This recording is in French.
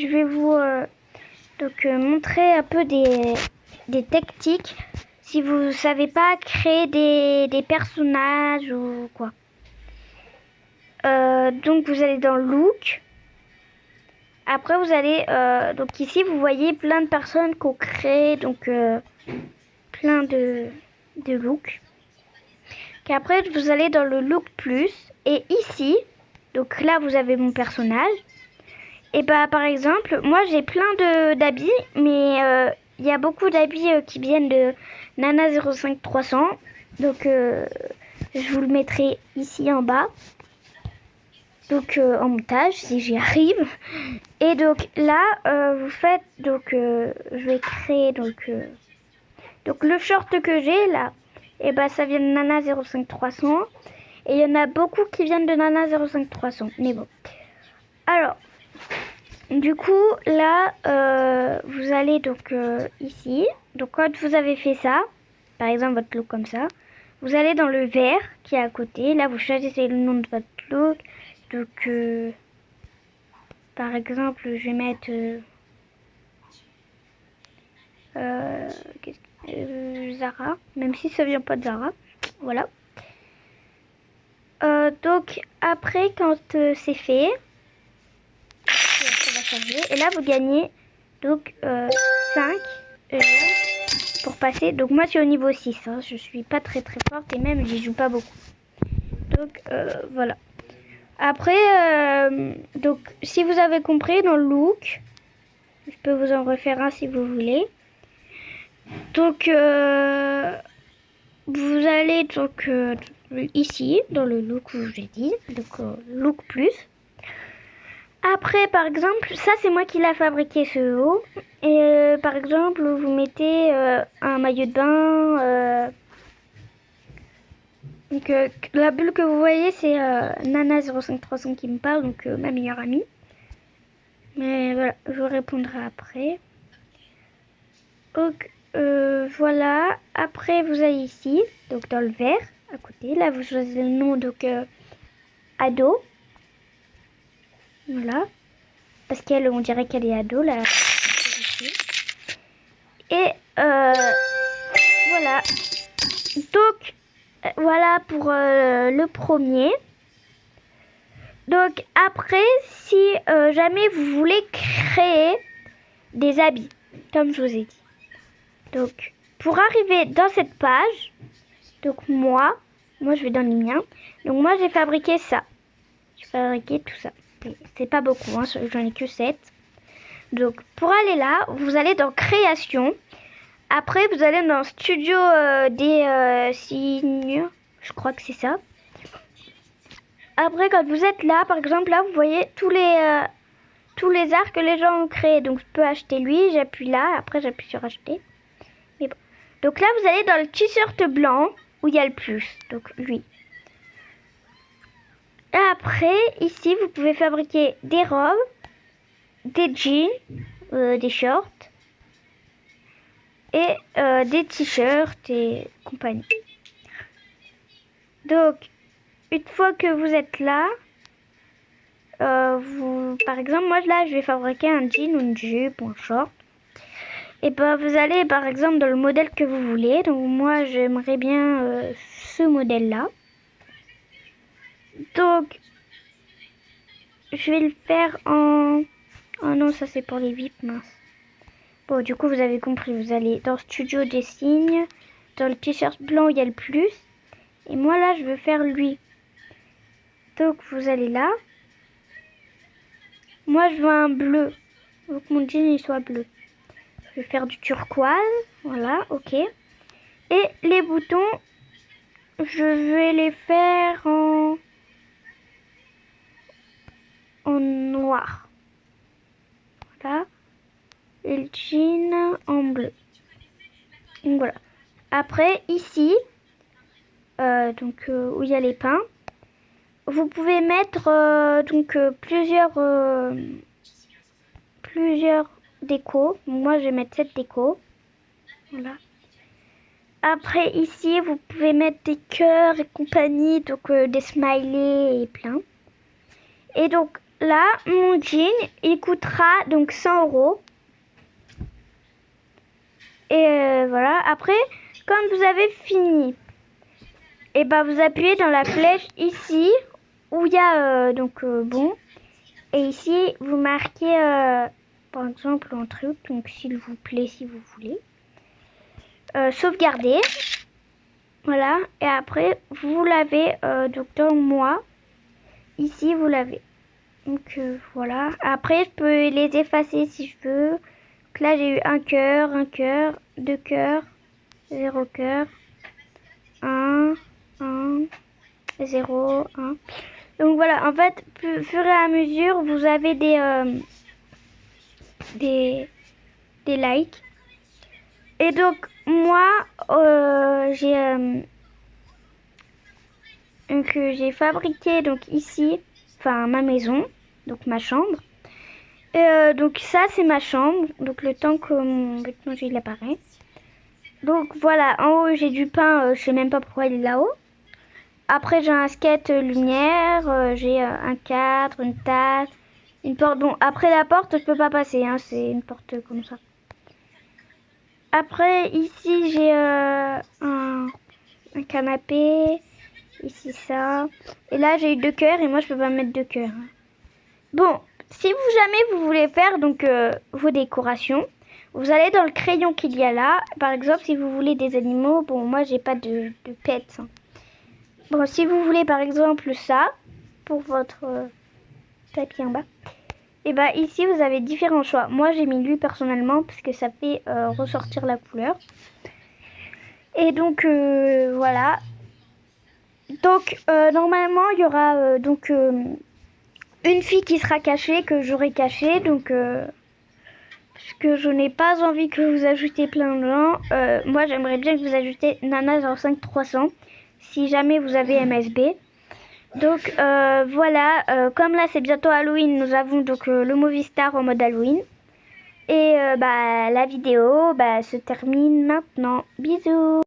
je vais vous montrer un peu des tactiques si vous ne savez pas créer des personnages ou quoi. Donc vous allez dans Look. Après vous allez donc ici vous voyez plein de personnes qui ont créé donc plein de looks. Et après vous allez dans le Look plus et ici donc là vous avez mon personnage. Et bah par exemple moi j'ai plein d'habits mais il y a beaucoup d'habits qui viennent de Nana05300 donc je vous le mettrai ici en bas. Donc en montage si j'y arrive. Et donc là vous faites donc je vais créer donc le short que j'ai là et bah ça vient de Nana05300 et il y en a beaucoup qui viennent de Nana05300 mais bon. Alors du coup là vous allez donc ici, donc quand vous avez fait ça, par exemple votre look comme ça, vous allez dans le vert qui est à côté, là vous choisissez le nom de votre look. Donc, par exemple, je vais mettre Zara, même si ça vient pas de Zara. Voilà. Donc, après, quand c'est fait, ça va changer. Et là, vous gagnez donc 5 pour passer. Donc, moi, je suis au niveau 6. Hein. Je suis pas très forte et même, j'y joue pas beaucoup. Donc, voilà. Après, donc si vous avez compris dans le look, je peux vous en refaire un si vous voulez. Donc vous allez donc ici dans le look que je vous ai dit, donc look plus. Après par exemple, ça c'est moi qui l'a fabriqué ce haut. Et par exemple vous mettez un maillot de bain. Donc la bulle que vous voyez c'est Nana05300 qui me parle, donc ma meilleure amie. Mais voilà, je vous répondrai après. Donc voilà, après vous allez ici, donc dans le vert, à côté. Là vous choisissez le nom, donc ado. Voilà. Parce qu'elle, on dirait qu'elle est ado là. Et voilà. Donc voilà pour le premier. Donc après, si jamais vous voulez créer des habits, comme je vous ai dit. Donc pour arriver dans cette page, donc moi je vais dans les miens. Donc moi j'ai fabriqué ça. J'ai fabriqué tout ça. C'est pas beaucoup, hein, j'en ai que 7. Donc pour aller là, vous allez dans création. Après vous allez dans studio des signes. Je crois que c'est ça. Après quand vous êtes là, par exemple là vous voyez tous les arts que les gens ont créés. Donc je peux acheter lui, j'appuie là, après j'appuie sur acheter. Mais bon. Donc là vous allez dans le t-shirt blanc où il y a le plus. Donc lui. Et après ici vous pouvez fabriquer des robes, des jeans, des shorts et des t-shirts et compagnie. Donc une fois que vous êtes là, par exemple moi là je vais fabriquer un jean ou une jupe ou un short. Et ben vous allez par exemple dans le modèle que vous voulez. Donc moi j'aimerais bien ce modèle là. Donc je vais le faire en... Oh non, ça c'est pour les VIP, mince. Bon, du coup vous avez compris, vous allez dans studio des signes, dans le t-shirt blanc il y a le plus. Et moi là je veux faire lui. Donc vous allez là. Moi je veux un bleu. Donc mon jean il soit bleu. Je vais faire du turquoise. Voilà, ok. Et les boutons, je vais les faire en noir. Voilà. Et le jean en bleu. Donc voilà. Après, ici, où il y a les pins, vous pouvez mettre plusieurs décos. Moi, je vais mettre cette déco. Voilà. Après, ici, vous pouvez mettre des cœurs et compagnie, donc des smileys et plein. Et donc, là, mon jean, il coûtera donc 100 euros. Et voilà. Après, quand vous avez fini, et ben vous appuyez dans la flèche ici où il y a bon. Et ici, vous marquez par exemple un truc, donc s'il vous plaît, si vous voulez. Sauvegarder. Voilà. Et après, vous l'avez donc dans moi. Ici, vous l'avez. Donc voilà. Après, je peux les effacer si je veux. Donc là, j'ai eu un cœur, 2 cœurs, 0 cœur, 1, 0, 1. Donc voilà, en fait, fur et à mesure, vous avez des likes. Et donc, moi, j'ai fabriqué donc ici, enfin ma maison, donc ma chambre. Donc ça, c'est ma chambre. Donc le temps que mon vêtement il apparaît. Donc voilà, en haut, j'ai du pain, je sais même pas pourquoi il est là-haut. Après, j'ai un skate lumière, j'ai un cadre, une tasse, une porte. Bon, après la porte, je peux pas passer, hein, c'est une porte comme ça. Après, ici, j'ai un canapé. Ici, ça. Et là, j'ai eu 2 cœurs et moi, je peux pas mettre 2 cœurs. Bon, si vous jamais vous voulez faire donc vos décorations, vous allez dans le crayon qu'il y a là. Par exemple, si vous voulez des animaux, bon, moi, j'ai pas de pets. Hein. Bon, si vous voulez, par exemple, ça, pour votre papier en bas. Et bah ici vous avez différents choix. Moi j'ai mis lui personnellement parce que ça fait ressortir la couleur. Et donc voilà. Donc normalement il y aura donc une fille qui sera cachée que j'aurai cachée. Donc parce que je n'ai pas envie que vous ajoutiez plein de gens. Moi j'aimerais bien que vous ajoutiez Nana05300 si jamais vous avez MSB. Donc voilà, comme là c'est bientôt Halloween, nous avons donc le Movistar en mode Halloween. Et la vidéo se termine maintenant. Bisous!